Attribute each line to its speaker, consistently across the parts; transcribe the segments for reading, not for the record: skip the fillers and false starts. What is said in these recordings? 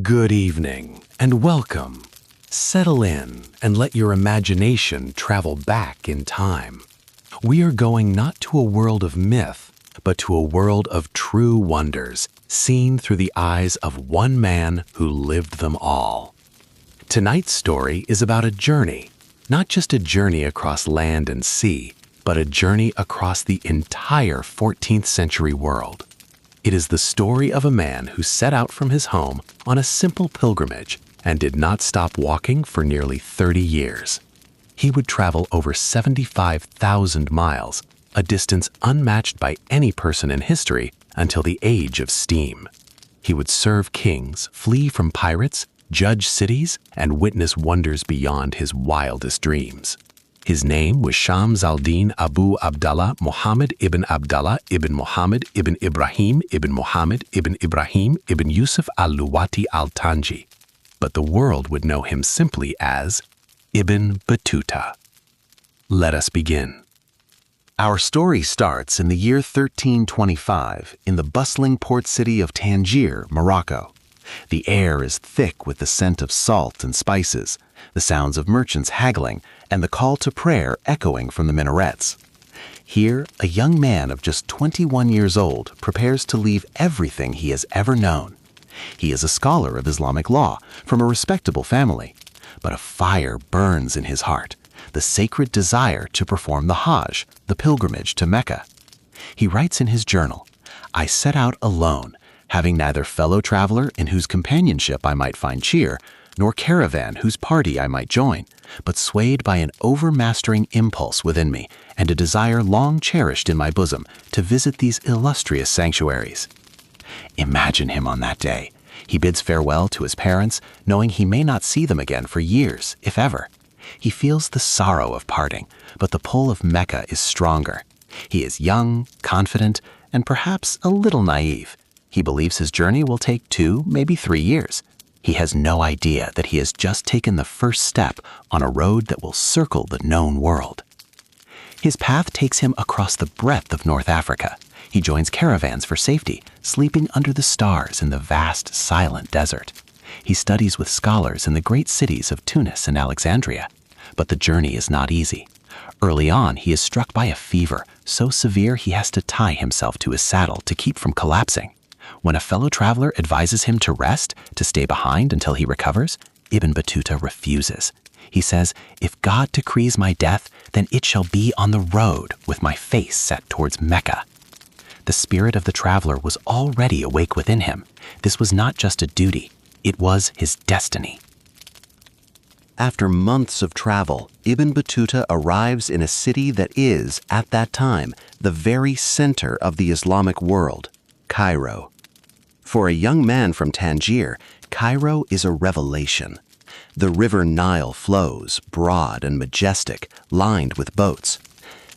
Speaker 1: Good evening and welcome. Settle in and let your imagination travel back in time. We are going not to a world of myth, but to a world of true wonders, seen through the eyes of one man who lived them all. Tonight's story is about a journey, not just a journey across land and sea, but a journey across the entire 14th century world. It is the story of a man who set out from his home on a simple pilgrimage and did not stop walking for nearly 30 years. He would travel over 75,000 miles, a distance unmatched by any person in history until the age of steam. He would serve kings, flee from pirates, judge cities, and witness wonders beyond his wildest dreams. His name was Shams al-Din Abu Abdallah Muhammad ibn Abdallah ibn Muhammad ibn Ibrahim ibn Muhammad ibn Ibrahim ibn Yusuf al-Luwati al-Tanji, but the world would know him simply as Ibn Battuta. Let us begin. Our story starts in the year 1325 in the bustling port city of Tangier, Morocco. The air is thick with the scent of salt and spices, the sounds of merchants haggling, and the call to prayer echoing from the minarets. Here, a young man of just 21 years old prepares to leave everything he has ever known. He is a scholar of Islamic law from a respectable family, but a fire burns in his heart, the sacred desire to perform the Hajj, the pilgrimage to Mecca. He writes in his journal, "I set out alone, having neither fellow traveler in whose companionship I might find cheer, nor caravan whose party I might join, but swayed by an overmastering impulse within me and a desire long cherished in my bosom to visit these illustrious sanctuaries." Imagine him on that day. He bids farewell to his parents, knowing he may not see them again for years, if ever. He feels the sorrow of parting, but the pull of Mecca is stronger. He is young, confident, and perhaps a little naive. He believes his journey will take 2, maybe 3 years. He has no idea that he has just taken the first step on a road that will circle the known world. His path takes him across the breadth of North Africa. He joins caravans for safety, sleeping under the stars in the vast, silent desert. He studies with scholars in the great cities of Tunis and Alexandria. But the journey is not easy. Early on, he is struck by a fever, so severe he has to tie himself to his saddle to keep from collapsing. When a fellow traveler advises him to rest, to stay behind until he recovers, Ibn Battuta refuses. He says, "If God decrees my death, then it shall be on the road with my face set towards Mecca." The spirit of the traveler was already awake within him. This was not just a duty, it was his destiny. After months of travel, Ibn Battuta arrives in a city that is, at that time, the very center of the Islamic world, Cairo. For a young man from Tangier, Cairo is a revelation. The river Nile flows, broad and majestic, lined with boats.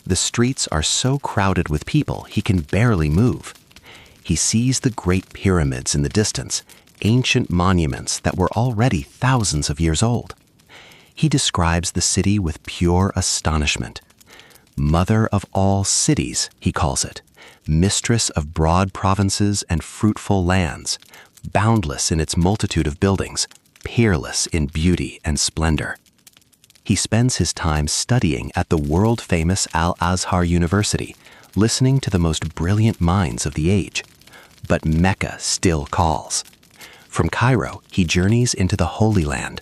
Speaker 1: The streets are so crowded with people he can barely move. He sees the great pyramids in the distance, ancient monuments that were already thousands of years old. He describes the city with pure astonishment. Mother of all cities, he calls it, mistress of broad provinces and fruitful lands, boundless in its multitude of buildings, peerless in beauty and splendor. He spends his time studying at the world-famous Al-Azhar University, listening to the most brilliant minds of the age. But Mecca still calls. From Cairo, he journeys into the Holy Land.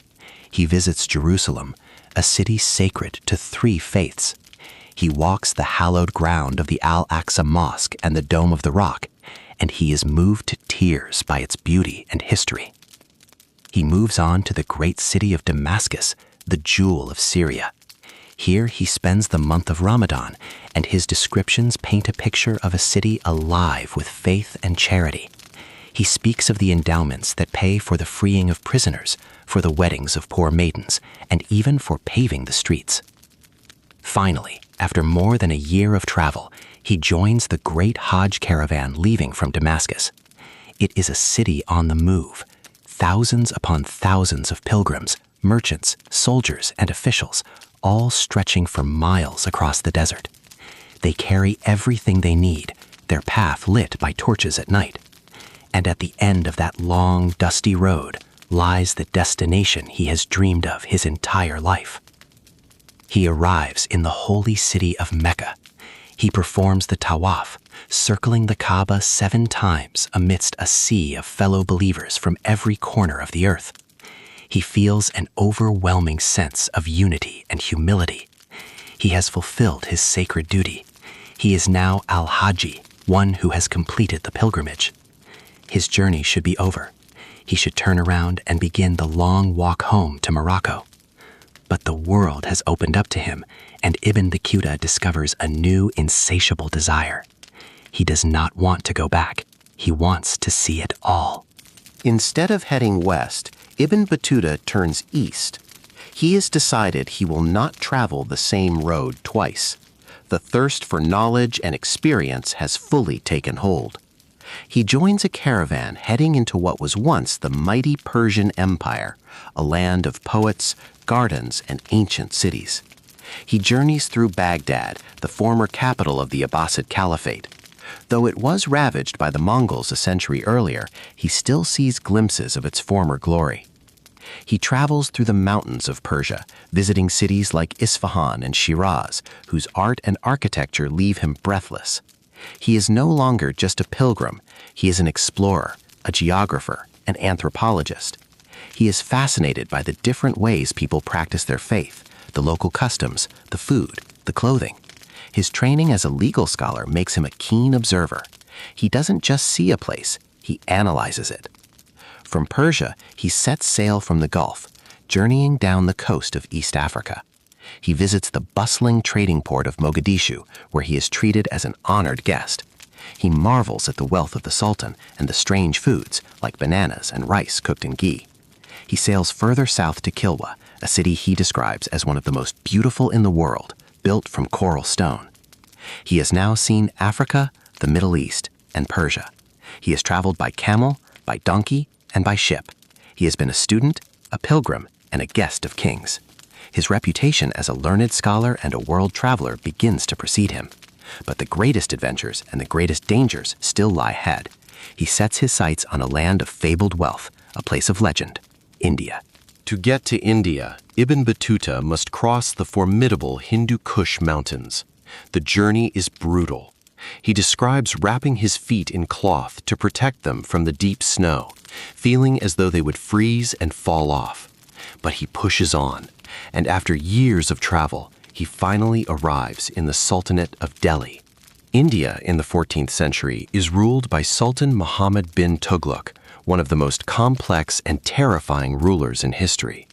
Speaker 1: He visits Jerusalem, a city sacred to 3 faiths. He walks the hallowed ground of the Al-Aqsa Mosque and the Dome of the Rock, and he is moved to tears by its beauty and history. He moves on to the great city of Damascus, the jewel of Syria. Here he spends the month of Ramadan, and his descriptions paint a picture of a city alive with faith and charity. He speaks of the endowments that pay for the freeing of prisoners, for the weddings of poor maidens, and even for paving the streets. Finally, after more than a year of travel, he joins the great Hajj caravan leaving from Damascus. It is a city on the move. Thousands upon thousands of pilgrims, merchants, soldiers, and officials, all stretching for miles across the desert. They carry everything they need, their path lit by torches at night. And at the end of that long, dusty road,
Speaker 2: lies the destination he has dreamed of his entire life. He arrives in the holy city of Mecca. He performs the tawaf, circling the Kaaba 7 times amidst a sea of fellow believers from every corner of the earth. He feels an overwhelming sense of unity and humility. He has fulfilled his sacred duty. He is now al-Haji, one who has completed the pilgrimage. His journey should be over. He should turn around and begin the long walk home to Morocco. But the world has opened up to him, and Ibn Battuta discovers a new insatiable desire. He does not want to go back. He wants to see it all.
Speaker 3: Instead of heading west, Ibn Battuta turns east. He has decided he will not travel the same road twice. The thirst for knowledge and experience has fully taken hold. He joins a caravan heading into what was once the mighty Persian Empire, a land of poets, gardens, and ancient cities. He journeys through Baghdad, the former capital of the Abbasid Caliphate. Though it was ravaged by the Mongols a century earlier, he still sees glimpses of its former glory. He travels through the mountains of Persia, visiting cities like Isfahan and Shiraz, whose art and architecture leave him breathless. He is no longer just a pilgrim. He is an explorer, a geographer, an anthropologist. He is fascinated by the different ways people practice their faith, the local customs, the food, the clothing. His training as a legal scholar makes him a keen observer. He doesn't just see a place, he analyzes it. From Persia, he sets sail from the Gulf, journeying down the coast of East Africa. He visits the bustling trading port of Mogadishu, where he is treated as an honored guest. He marvels at the wealth of the Sultan and the strange foods, like bananas and rice cooked in ghee. He sails further south to Kilwa, a city he describes as one of the most beautiful in the world, built from coral stone. He has now seen Africa, the Middle East, and Persia. He has traveled by camel, by donkey, and by ship. He has been a student, a pilgrim, and a guest of kings. His reputation as a learned scholar and a world traveler begins to precede him. But the greatest adventures and the greatest dangers still lie ahead. He sets his sights on a land of fabled wealth, a place of legend, India.
Speaker 4: To get to India, Ibn Battuta must cross the formidable Hindu Kush mountains. The journey is brutal. He describes wrapping his feet in cloth to protect them from the deep snow, feeling as though they would freeze and fall off. But he pushes on, and after years of travel, he finally arrives in the Sultanate of Delhi. India in the 14th century is ruled by Sultan Muhammad bin Tughlaq, one of the most complex and terrifying rulers in history.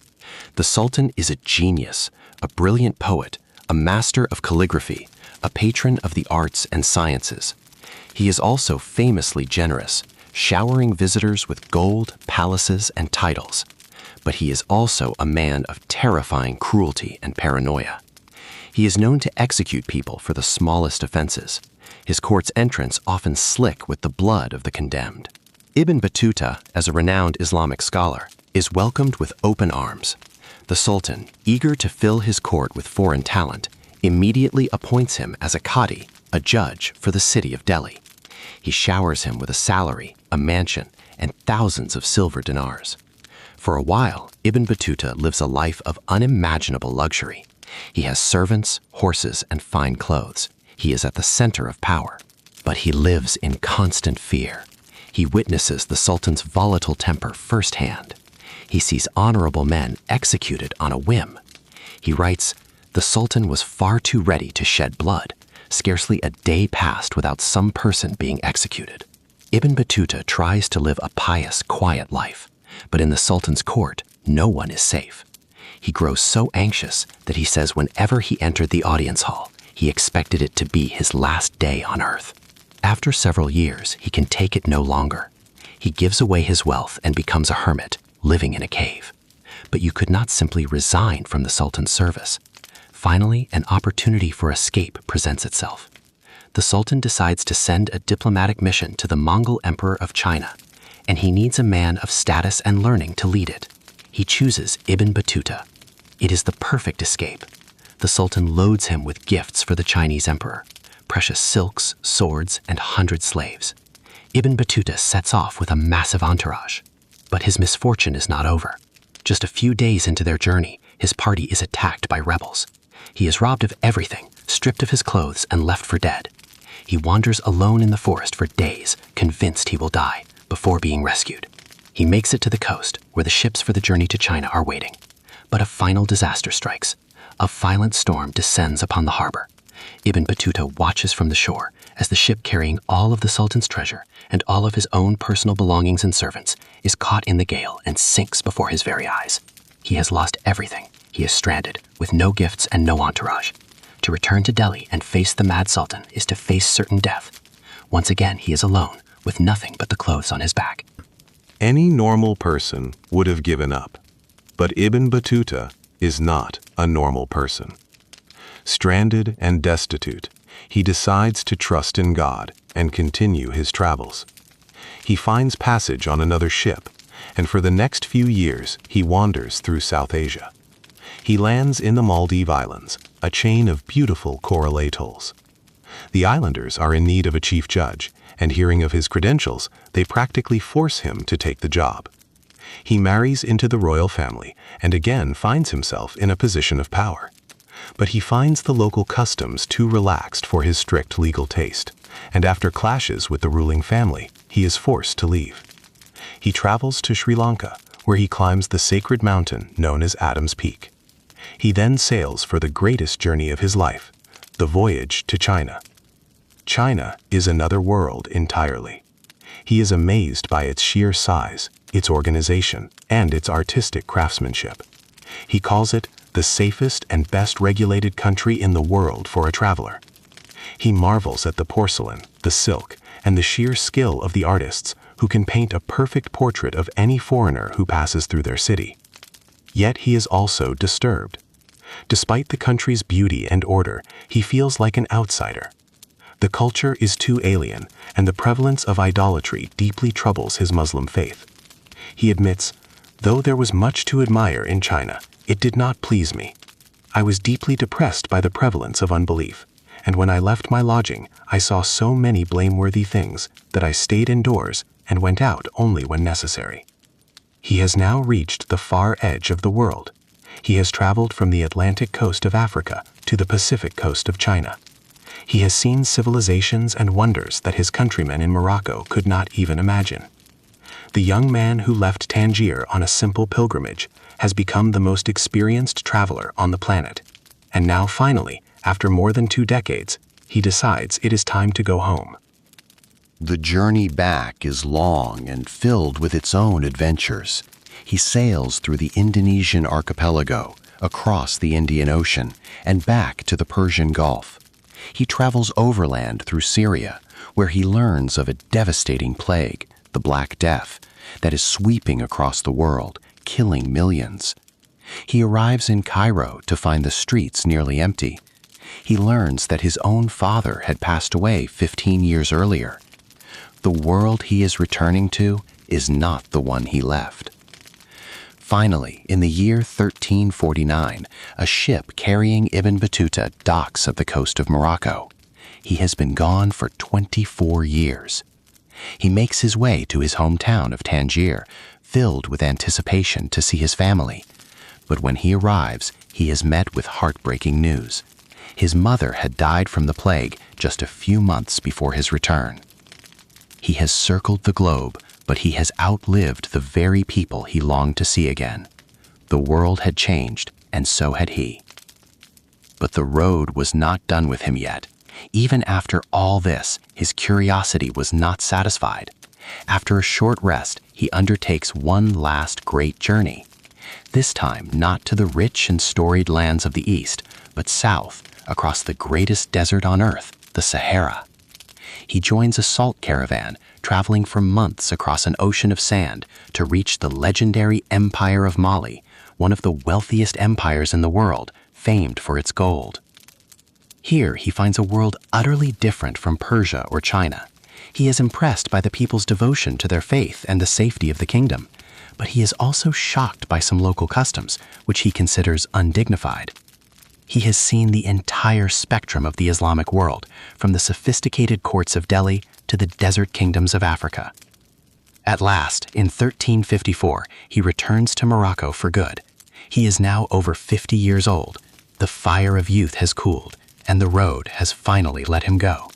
Speaker 4: The Sultan is a genius, a brilliant poet, a master of calligraphy, a patron of the arts and sciences. He is also famously generous, showering visitors with gold, palaces, and titles. But he is also a man of terrifying cruelty and paranoia. He is known to execute people for the smallest offenses. His court's entrance often slick with the blood of the condemned. Ibn Battuta, as a renowned Islamic scholar, is welcomed with open arms. The Sultan, eager to fill his court with foreign talent, immediately appoints him as a qadi, a judge for the city of Delhi. He showers him with a salary, a mansion, and thousands of silver dinars. For a while, Ibn Battuta lives a life of unimaginable luxury. He has servants, horses, and fine clothes. He is at the center of power. But he lives in constant fear. He witnesses the Sultan's volatile temper firsthand. He sees honorable men executed on a whim. He writes, "The Sultan was far too ready to shed blood. Scarcely a day passed without some person being executed." Ibn Battuta tries to live a pious, quiet life, but in the Sultan's court, no one is safe. He grows so anxious that he says whenever he entered the audience hall, he expected it to be his last day on earth. After several years, he can take it no longer. He gives away his wealth and becomes a hermit, living in a cave. But you could not simply resign from the Sultan's service. Finally, an opportunity for escape presents itself. The Sultan decides to send a diplomatic mission to the Mongol Emperor of China, and he needs a man of status and learning to lead it. He chooses Ibn Battuta. It is the perfect escape. The Sultan loads him with gifts for the Chinese emperor, precious silks, swords, and 100 slaves. Ibn Battuta sets off with a massive entourage.
Speaker 2: But his misfortune is not over. Just a few days into their journey, his party is attacked by rebels. He is robbed of everything, stripped of his clothes, and left for dead. He wanders alone in the forest for days, convinced he will die, before being rescued. He makes it to the coast, where the ships for the journey to China are waiting. But a final disaster strikes. A violent storm descends upon the harbor. Ibn Battuta watches from the shore as the ship carrying all of the Sultan's treasure and all of his own personal belongings and servants is caught in the gale and sinks before his very eyes. He has lost everything. He is stranded, with no gifts and no entourage. To return to Delhi and face the mad Sultan is to face certain death. Once again, he is alone, with nothing but the clothes on his back.
Speaker 1: Any normal person would have given up, but Ibn Battuta is not a normal person. Stranded and destitute, he decides to trust in God and continue his travels. He finds passage on another ship, and for the next few years he wanders through South Asia. He lands in the Maldive Islands, a chain of beautiful coral atolls. The islanders are in need of a chief judge, and hearing of his credentials, they practically force him to take the job. He marries into the royal family and again finds himself in a position of power. But he finds the local customs too relaxed for his strict legal taste, and after clashes with the ruling family, he is forced to leave. He travels to Sri Lanka, where he climbs the sacred mountain known as Adam's Peak. He then sails for the greatest journey of his life, the voyage to China. China is another world entirely. He is amazed by its sheer size, its organization, and its artistic craftsmanship. He calls it the safest and best regulated country in the world for a traveler. He marvels at the porcelain, the silk, and the sheer skill of the artists who can paint a perfect portrait of any foreigner who passes through their city. Yet he is also disturbed. Despite the country's beauty and order, he feels like an outsider. The culture is too alien, and the prevalence of idolatry deeply troubles his Muslim faith. He admits, "Though there was much to admire in China, it did not please me. I was deeply depressed by the prevalence of unbelief, and when I left my lodging, I saw so many blameworthy things that I stayed indoors and went out only when necessary." He has now reached the far edge of the world. He has traveled from the Atlantic coast of Africa to the Pacific coast of China. He has seen civilizations and wonders that his countrymen in Morocco could not even imagine. The young man who left Tangier on a simple pilgrimage has become the most experienced traveler on the planet. And now finally, after more than 2 decades, he decides it is time to go home.
Speaker 3: The journey back is long and filled with its own adventures. He sails through the Indonesian archipelago, across the Indian Ocean, and back to the Persian Gulf. He travels overland through Syria, where he learns of a devastating plague, the Black Death, that is sweeping across the world, killing millions. He arrives in Cairo to find the streets nearly empty. He learns that his own father had passed away 15 years earlier. The world he is returning to is not the one he left. Finally, in the year 1349, a ship carrying Ibn Battuta docks at the coast of Morocco. He has been gone for 24 years. He makes his way to his hometown of Tangier, filled with anticipation to see his family. But when he arrives, he is met with heartbreaking news. His mother had died from the plague just a few months before his return. He has circled the globe, but he has outlived the very people he longed to see again. The world had changed, and so had he. But the road was not done with him yet. Even after all this, his curiosity was not satisfied. After a short rest, he undertakes one last great journey. This time not to the rich and storied lands of the East, but south, across the greatest desert on earth, the Sahara. He joins a salt caravan, traveling for months across an ocean of sand to reach the legendary Empire of Mali, one of the wealthiest empires in the world, famed for its gold. Here he finds a world utterly different from Persia or China. He is impressed by the people's devotion to their faith and the safety of the kingdom, but he is also shocked by some local customs, which he considers undignified. He has seen the entire spectrum of the Islamic world, from the sophisticated courts of Delhi to the desert kingdoms of Africa.
Speaker 2: At last, in 1354, he returns to Morocco for good. He is now over 50 years old. The fire of youth has cooled, and the road has finally let him go.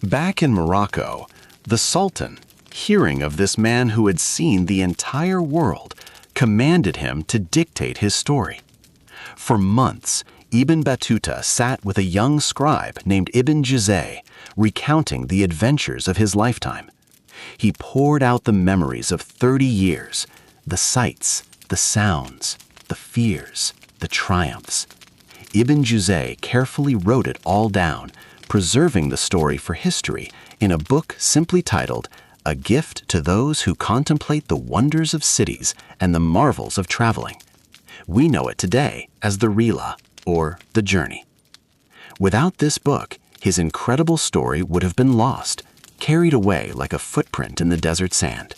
Speaker 1: Back in Morocco, the Sultan, hearing of this man who had seen the entire world, commanded him to dictate his story. For months, Ibn Battuta sat with a young scribe named Ibn Juzay, recounting the adventures of his lifetime. He poured out the memories of 30 years, the sights, the sounds, the fears, the triumphs. Ibn Juzay carefully wrote it all down, preserving the story for history in a book simply titled A Gift to Those Who Contemplate the Wonders of Cities and the Marvels of Traveling. We know it today as the Rihla, or the Journey. Without this book, his incredible story would have been lost, carried away like a footprint in the desert sand.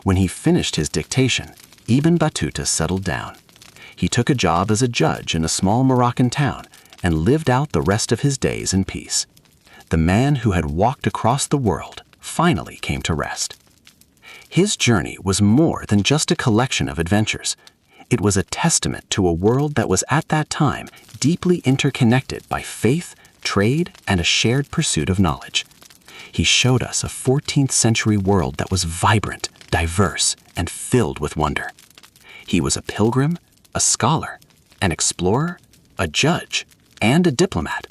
Speaker 1: When he finished his dictation, Ibn Battuta settled down. He took a job as a judge in a small Moroccan town and lived out the rest of his days in peace. The man who had walked across the world finally came to rest. His journey was more than just a collection of adventures. It was a testament to a world that was at that time deeply interconnected by faith, trade, and a shared pursuit of knowledge. He showed us a 14th century world that was vibrant, diverse, and filled with wonder. He was a pilgrim, a scholar, an explorer, a judge, and a diplomat.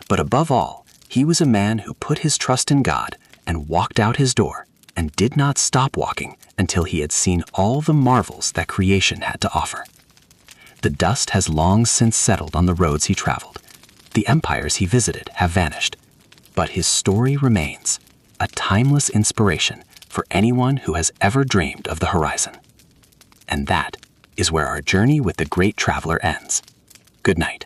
Speaker 1: But above all, he was a man who put his trust in God and walked out his door and did not stop walking until he had seen all the marvels that creation had to offer. The dust has long since settled on the roads he traveled. The empires he visited have vanished. But his story remains, a timeless inspiration for anyone who has ever dreamed of the horizon. And that is where our journey with the great traveler ends. Good night.